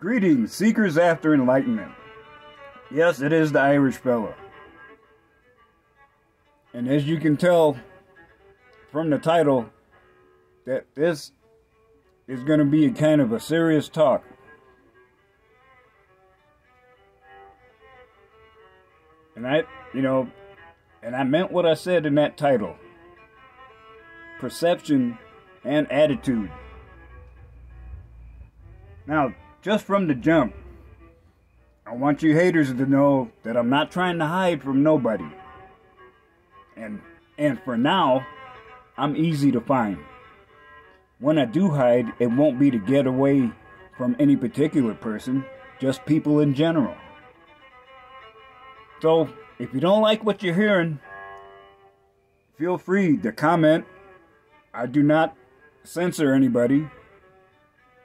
Greetings, seekers after enlightenment. Yes, it is the Irish fella. And as you can tell from the title, that this is going to be a kind of a serious talk. And I meant what I said in that title. Perception and attitude. Now, just from the jump, I want you haters to know that I'm not trying to hide from nobody. And for now, I'm easy to find. When I do hide, it won't be to get away from any particular person, just people in general. So, if you don't like what you're hearing, feel free to comment. I do not censor anybody.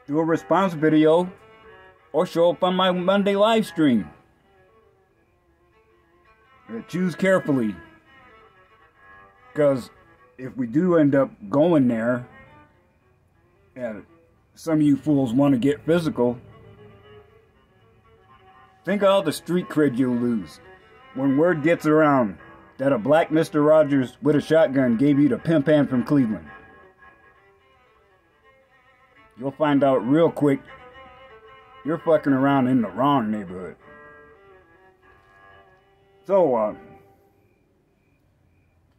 Do a response video or show up on my Monday live stream. Choose carefully, because if we do end up going there and some of you fools want to get physical, think of all the street cred you'll lose when word gets around that a black Mr. Rogers with a shotgun gave you the pimp hand from Cleveland. You'll find out real quick you're fucking around in the wrong neighborhood. So,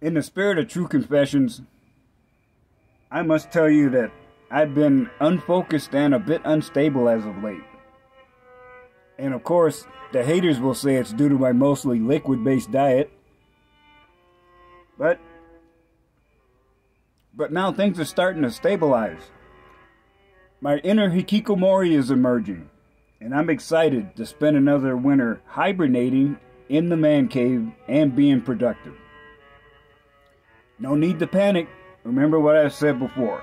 in the spirit of true confessions, I must tell you that I've been unfocused and a bit unstable as of late. And of course, the haters will say it's due to my mostly liquid-based diet. But now things are starting to stabilize. My inner hikikomori is emerging, and I'm excited to spend another winter hibernating in the man cave and being productive. No need to panic. Remember what I've said before.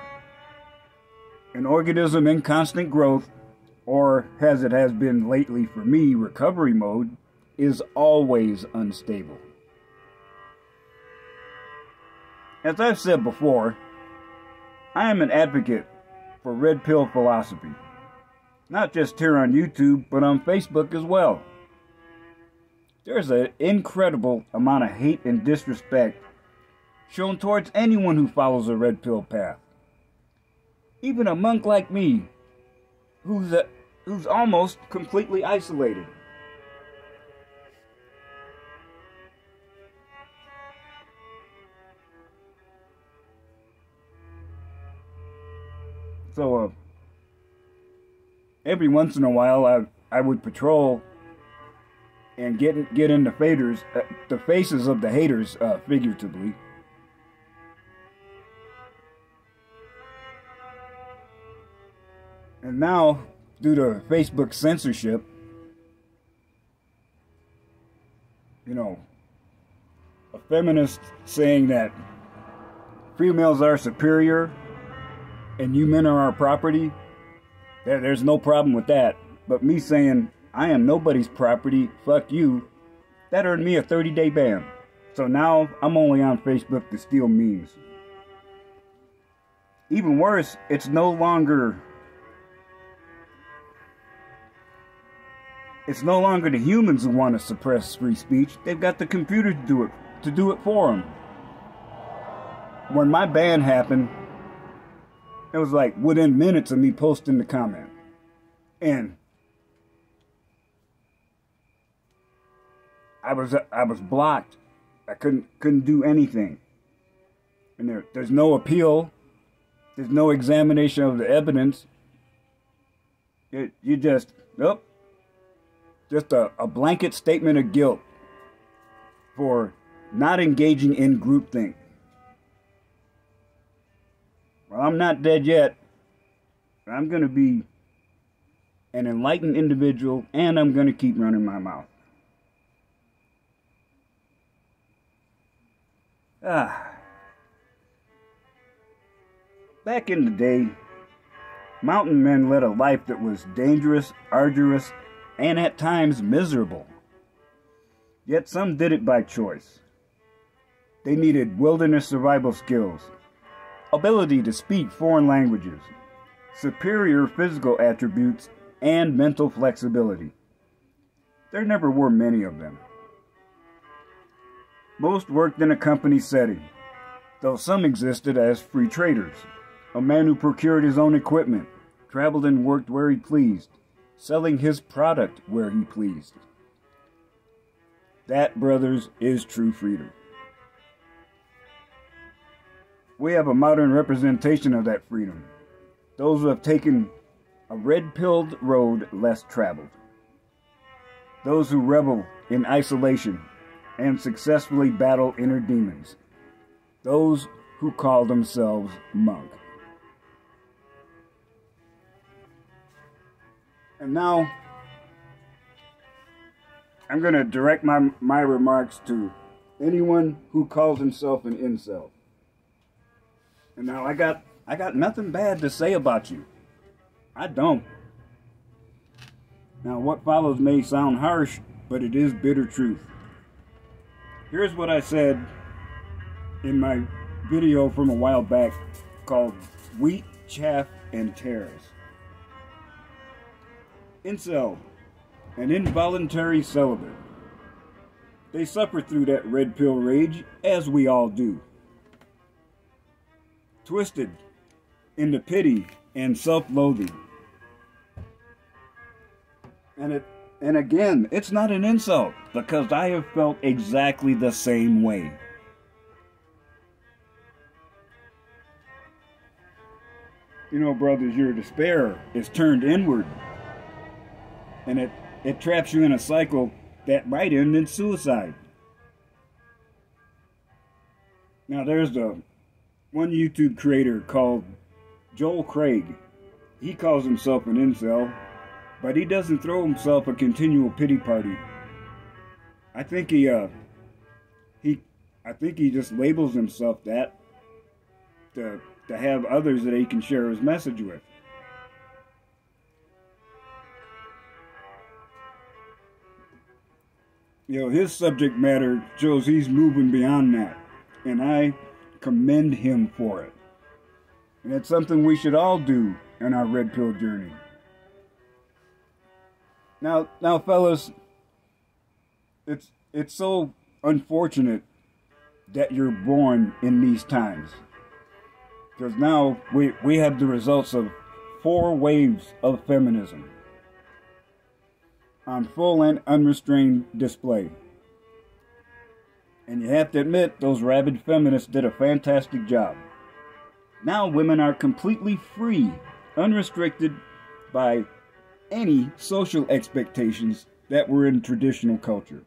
An organism in constant growth, or as it has been lately for me, recovery mode, is always unstable. As I've said before, I am an advocate for red pill philosophy. Not just here on YouTube, but on Facebook as well. There's an incredible amount of hate and disrespect shown towards anyone who follows a red pill path. Even a monk like me, who's almost completely isolated. So, every once in a while, I would patrol and get in the faces of the haters, figuratively. And now, due to Facebook censorship, a feminist saying that females are superior and you men are our property, there's no problem with that. But me saying, I am nobody's property, fuck you, that earned me a 30-day ban. So now, I'm only on Facebook to steal memes. Even worse, it's no longer the humans who want to suppress free speech. They've got the computer to do it for them. When my ban happened, it was like within minutes of me posting the comment. And I was blocked. I couldn't do anything. And there's no appeal. There's no examination of the evidence. You just a blanket statement of guilt for not engaging in groupthink. Well, I'm not dead yet. I'm going to be an enlightened individual, and I'm going to keep running my mouth. Back in the day, mountain men led a life that was dangerous, arduous, and at times miserable. Yet some did it by choice. They needed wilderness survival skills, ability to speak foreign languages, superior physical attributes, and mental flexibility. There never were many of them. Most worked in a company setting, though some existed as free traders. A man who procured his own equipment, traveled and worked where he pleased, selling his product where he pleased. That, brothers, is true freedom. We have a modern representation of that freedom. Those who have taken a red-pilled road less traveled. Those who revel in isolation and successfully battle inner demons. Those who call themselves monk. And now, I'm going to direct my remarks to anyone who calls himself an incel. And now I got nothing bad to say about you. I don't. Now what follows may sound harsh, but it is bitter truth. Here's what I said in my video from a while back called Wheat, Chaff, and Tares. Incel, an involuntary celibate. They suffer through that red pill rage, as we all do. Twisted into pity and self-loathing. And again, it's not an insult, because I have felt exactly the same way. You know, brothers, your despair is turned inward. And it traps you in a cycle that might end in suicide. Now, there's one YouTube creator called Joel Craig. He calls himself an incel, but he doesn't throw himself a continual pity party. I think he just labels himself that to have others that he can share his message with. You know, his subject matter shows he's moving beyond that, and I commend him for it. And it's something we should all do in our red pill journey. Now, fellas, it's so unfortunate that you're born in these times, because now we have the results of 4 waves of feminism on full and unrestrained display. And you have to admit, those rabid feminists did a fantastic job. Now women are completely free, unrestricted by any social expectations that were in traditional culture.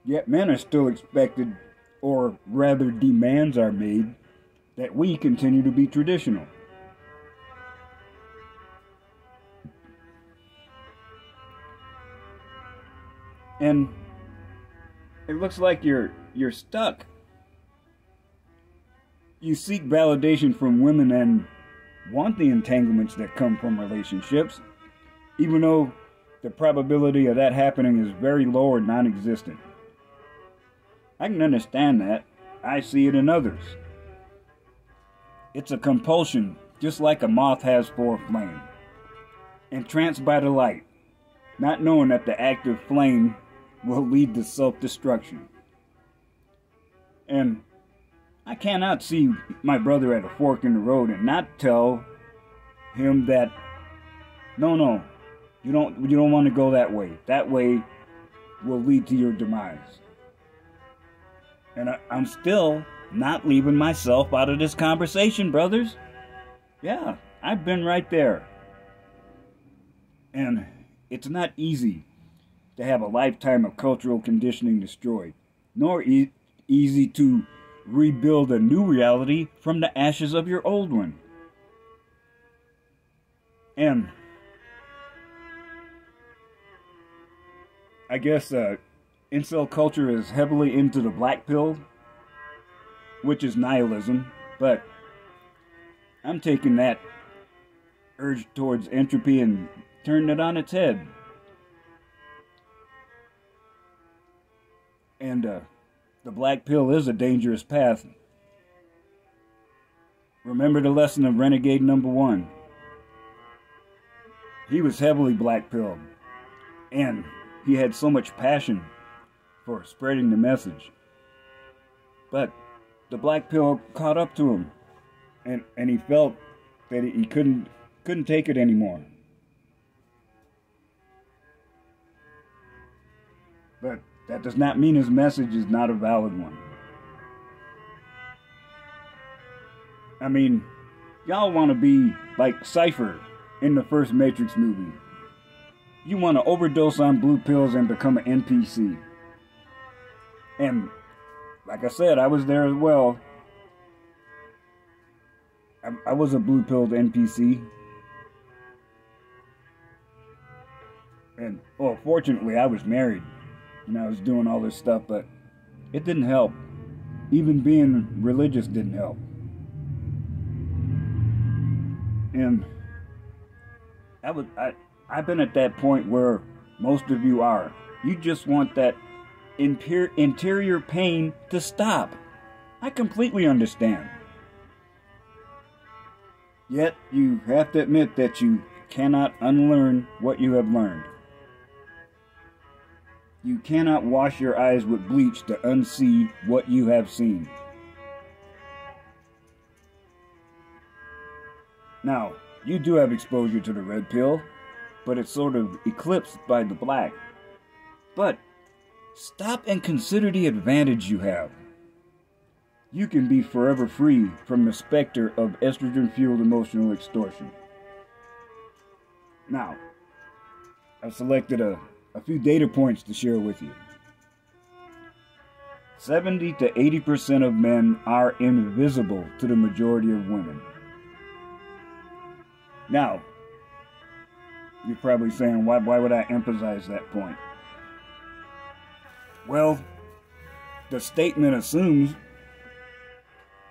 Yet men are still expected, or rather demands are made, that we continue to be traditional. And it looks like you're stuck. You seek validation from women and want the entanglements that come from relationships, even though the probability of that happening is very low or non-existent. I can understand that. I see it in others. It's a compulsion, just like a moth has for a flame. Entranced by the light, not knowing that the active flame will lead to self-destruction. And I cannot see my brother at a fork in the road and not tell him that, no, you don't want to go that way. That way will lead to your demise. And I'm still not leaving myself out of this conversation, brothers. Yeah, I've been right there. And it's not easy to have a lifetime of cultural conditioning destroyed, nor easy to rebuild a new reality from the ashes of your old one. And I guess incel culture is heavily into the black pill, which is nihilism, but I'm taking that urge towards entropy and turning it on its head. And the black pill is a dangerous path. Remember the lesson of Renegade number 1. he was heavily black-pilled, and he had so much passion for spreading the message. But the black pill caught up to him, and he felt that he couldn't take it anymore. But that does not mean his message is not a valid one. I mean, y'all want to be like Cypher in the first Matrix movie. You want to overdose on blue pills and become an NPC. And like I said, I was there as well. I was a blue-pilled NPC. And, well, fortunately, I was married. And I was doing all this stuff, but it didn't help. Even being religious didn't help. And I've been at that point where most of you are. You just want that interior pain to stop. I completely understand. Yet you have to admit that you cannot unlearn what you have learned. You cannot wash your eyes with bleach to unsee what you have seen. Now, you do have exposure to the red pill, but it's sort of eclipsed by the black. But stop and consider the advantage you have. You can be forever free from the specter of estrogen-fueled emotional extortion. Now, I've selected a few data points to share with you. 70 to 80% of men are invisible to the majority of women. Now, you're probably saying, why would I emphasize that point? Well, the statement assumes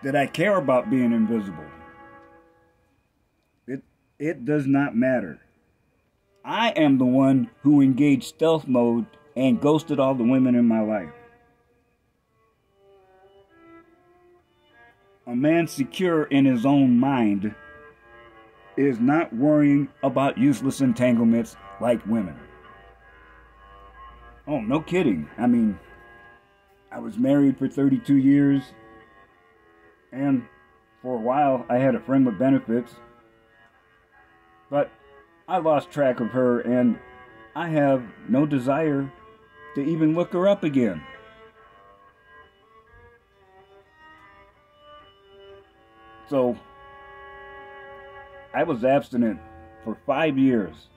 that I care about being invisible. It does not matter. I am the one who engaged stealth mode and ghosted all the women in my life. A man secure in his own mind is not worrying about useless entanglements like women. Oh, no kidding. I mean, I was married for 32 years, and for a while I had a friend with benefits, but I lost track of her, and I have no desire to even look her up again. So, I was abstinent for 5 years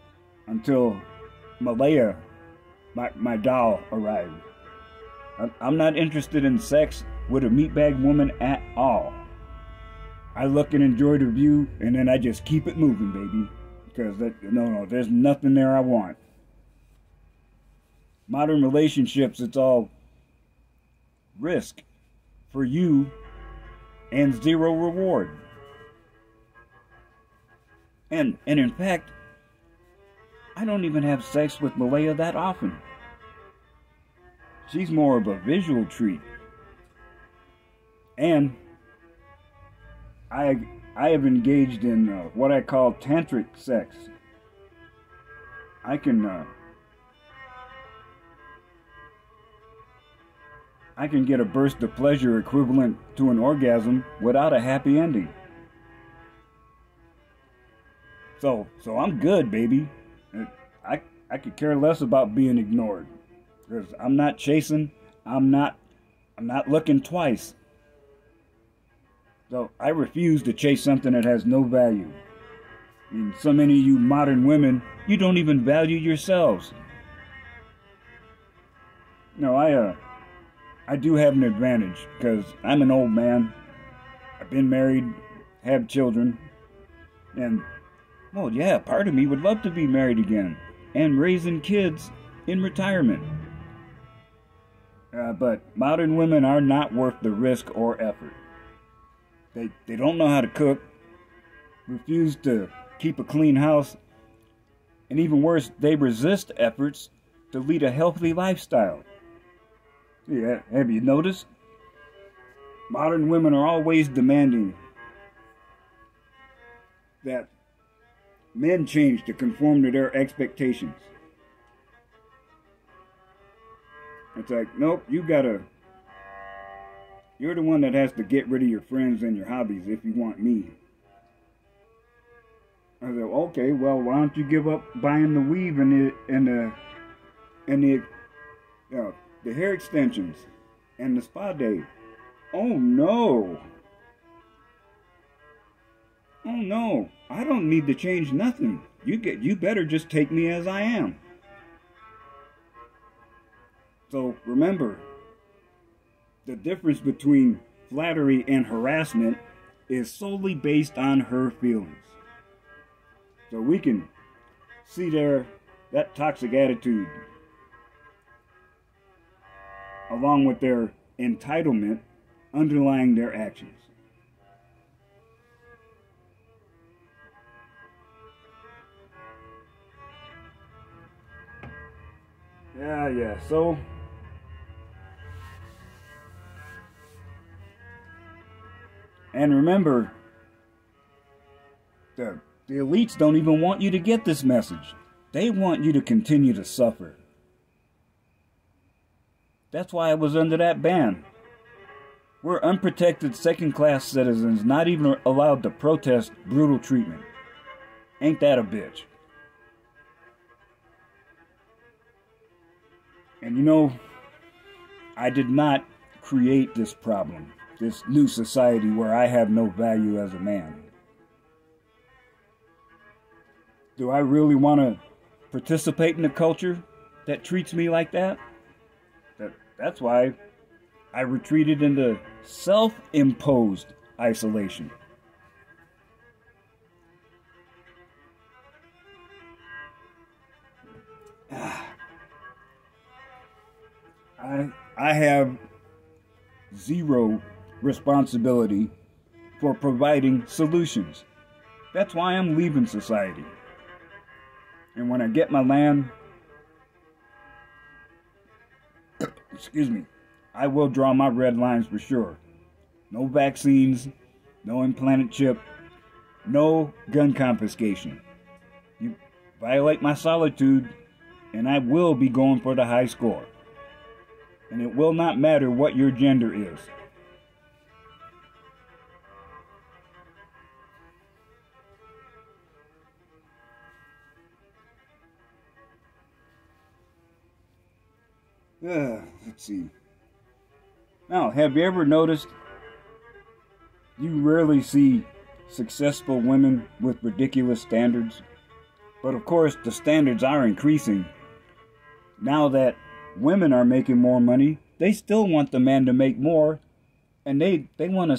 until Malaya, my doll, arrived. I'm not interested in sex with a meatbag woman at all. I look and enjoy the view, and then I just keep it moving, baby. Because there's nothing there I want. Modern relationships, it's all risk for you and zero reward. And in fact, I don't even have sex with Malaya that often. She's more of a visual treat. And I have engaged in what I call tantric sex. I can get a burst of pleasure equivalent to an orgasm without a happy ending. So I'm good, baby. I could care less about being ignored, because I'm not chasing. I'm not looking twice. So I refuse to chase something that has no value. I mean, so many of you modern women, you don't even value yourselves. No, I do have an advantage, because I'm an old man. I've been married, have children, and, well, yeah, part of me would love to be married again and raising kids in retirement. But modern women are not worth the risk or effort. They don't know how to cook, refuse to keep a clean house, and even worse, they resist efforts to lead a healthy lifestyle. Yeah, have you noticed? Modern women are always demanding that men change to conform to their expectations. It's like, nope, you're the one that has to get rid of your friends and your hobbies if you want me. I said, okay, well, why don't you give up buying the weave and the hair extensions and the spa day? Oh no! Oh no! I don't need to change nothing. You better just take me as I am. So remember, the difference between flattery and harassment is solely based on her feelings. So we can see that toxic attitude along with their entitlement underlying their actions. Yeah, so and remember, the elites don't even want you to get this message. They want you to continue to suffer. That's why I was under that ban. We're unprotected second-class citizens, not even allowed to protest brutal treatment. Ain't that a bitch? And you know, I did not create this problem, this new society where I have no value as a man. Do I really want to participate in a culture that treats me like that? That's why I retreated into self-imposed isolation. I have zero responsibility for providing solutions. That's why I'm leaving society. And when I get my land, excuse me, I will draw my red lines for sure. No vaccines, no implanted chip, no gun confiscation. You violate my solitude, and I will be going for the high score. And it will not matter what your gender is. Let's see. Now, have you ever noticed you rarely see successful women with ridiculous standards? But of course, the standards are increasing. Now that women are making more money, they still want the man to make more, and they want to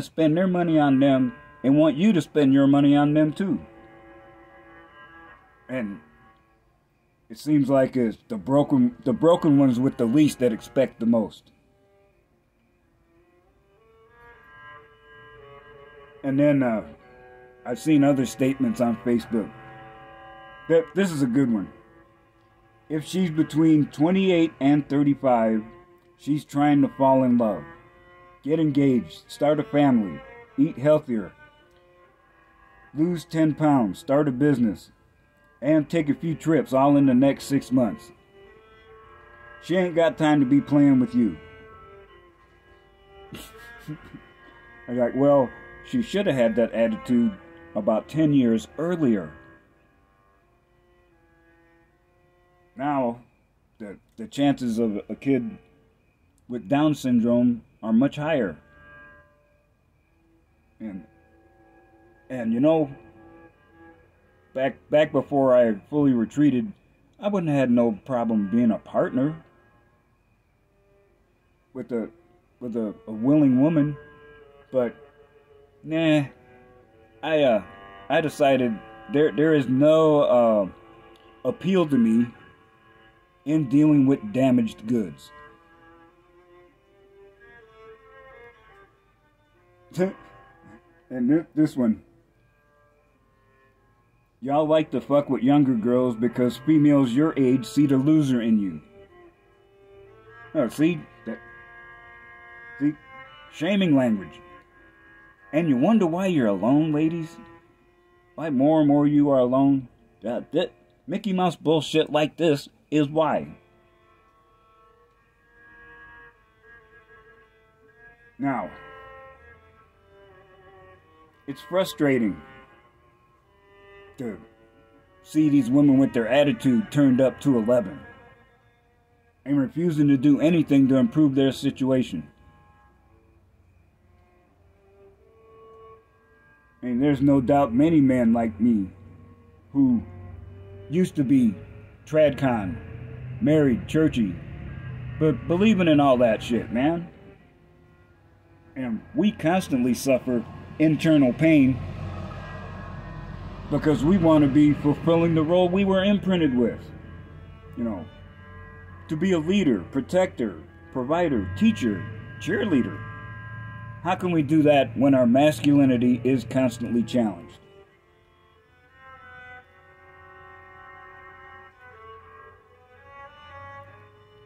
spend their money on them and want you to spend your money on them too. And it seems like it's the broken ones with the least that expect the most. And then I've seen other statements on Facebook. This is a good one. If she's between 28 and 35, she's trying to fall in love, get engaged, start a family, eat healthier, lose 10 pounds, start a business, and take a few trips all in the next 6 months. She ain't got time to be playing with you. I'm like, well, she should have had that attitude about 10 years earlier. Now, the chances of a kid with Down syndrome are much higher. And you know, back before I fully retreated, I wouldn't have had no problem being a partner with a willing woman, but nah, I decided there is no appeal to me in dealing with damaged goods. And this one. Y'all like to fuck with younger girls because females your age see the loser in you. Oh, see? Shaming language. And you wonder why you're alone, ladies? why more and more you are alone? That Mickey Mouse bullshit like this is why. Now, it's frustrating to see these women with their attitude turned up to 11 and refusing to do anything to improve their situation. And there's no doubt many men like me who used to be tradcon, married, churchy, but believing in all that shit, man. And we constantly suffer internal pain because we want to be fulfilling the role we were imprinted with. You know, to be a leader, protector, provider, teacher, cheerleader. How can we do that when our masculinity is constantly challenged?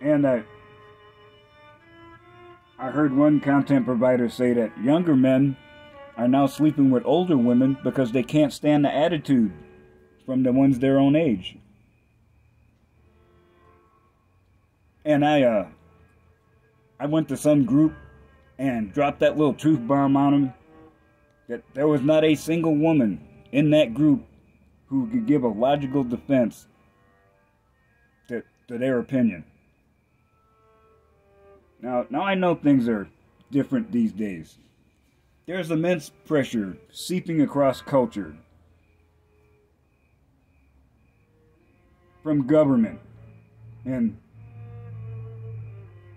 And I heard one content provider say that younger men are now sleeping with older women because they can't stand the attitude from the ones their own age. And I went to some group and dropped that little truth bomb on them that there was not a single woman in that group who could give a logical defense to their opinion. Now I know things are different these days. There's immense pressure seeping across culture from government, and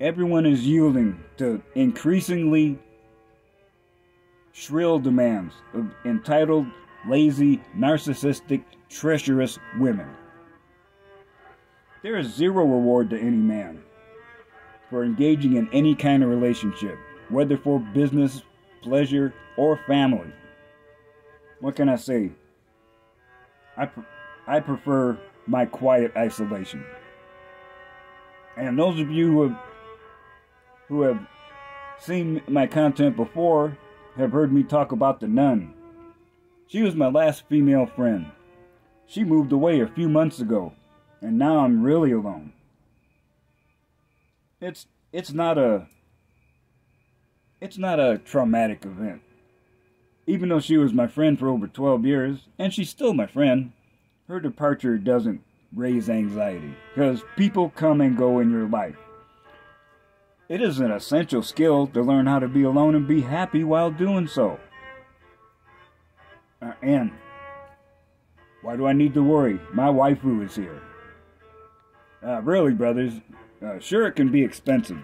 everyone is yielding to increasingly shrill demands of entitled, lazy, narcissistic, treacherous women. There is zero reward to any man for engaging in any kind of relationship, whether for business, pleasure, or family. What can I say? I prefer my quiet isolation. And those of you who have seen my content before have heard me talk about the nun. She was my last female friend. She moved away a few months ago, and now I'm really alone. It's not a traumatic event. Even though she was my friend for over 12 years, and she's still my friend, her departure doesn't raise anxiety, because people come and go in your life. It is an essential skill to learn how to be alone and be happy while doing so. And why do I need to worry? My waifu is here. Really, brothers, sure it can be expensive.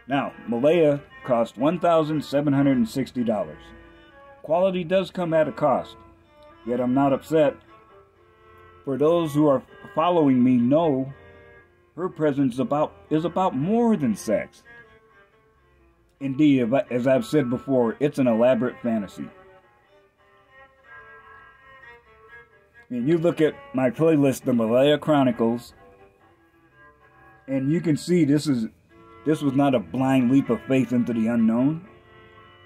Now, Malaya cost $1,760. Quality does come at a cost, yet I'm not upset. For those who are following me know her presence is about more than sex. Indeed, as I've said before, it's an elaborate fantasy. I mean, you look at my playlist, The Malaya Chronicles, and you can see this was not a blind leap of faith into the unknown.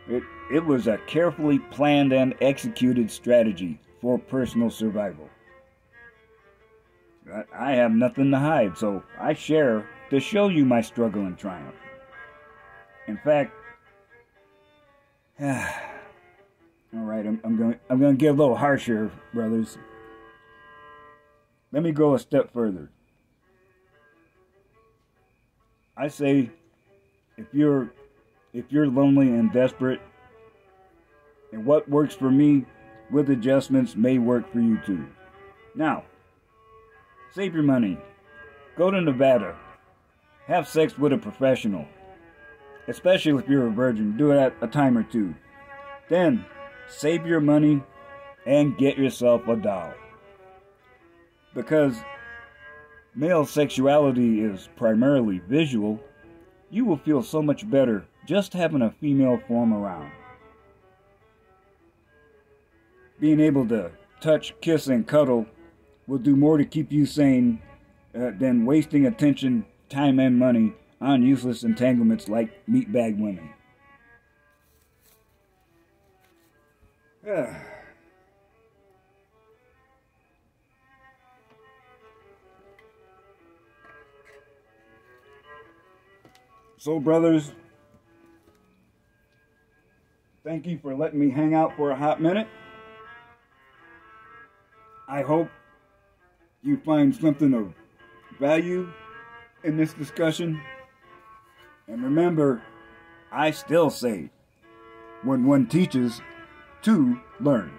It was a carefully planned and executed strategy for personal survival. I have nothing to hide, so I share to show you my struggle and triumph. In fact, all right, I'm going to get a little harsher, brothers. Let me go a step further. I say, if you're lonely and desperate, and what works for me with adjustments may work for you too. Now, save your money. Go to Nevada. Have sex with a professional. Especially if you're a virgin. Do it at a time or two. Then, save your money and get yourself a doll. Because male sexuality is primarily visual, you will feel so much better just having a female form around. Being able to touch, kiss, and cuddle will do more to keep you sane than wasting attention, time, and money on useless entanglements like meatbag women. So, brothers, thank you for letting me hang out for a hot minute. I hope you find something of value in this discussion. And remember, I still say, when one teaches, two learn.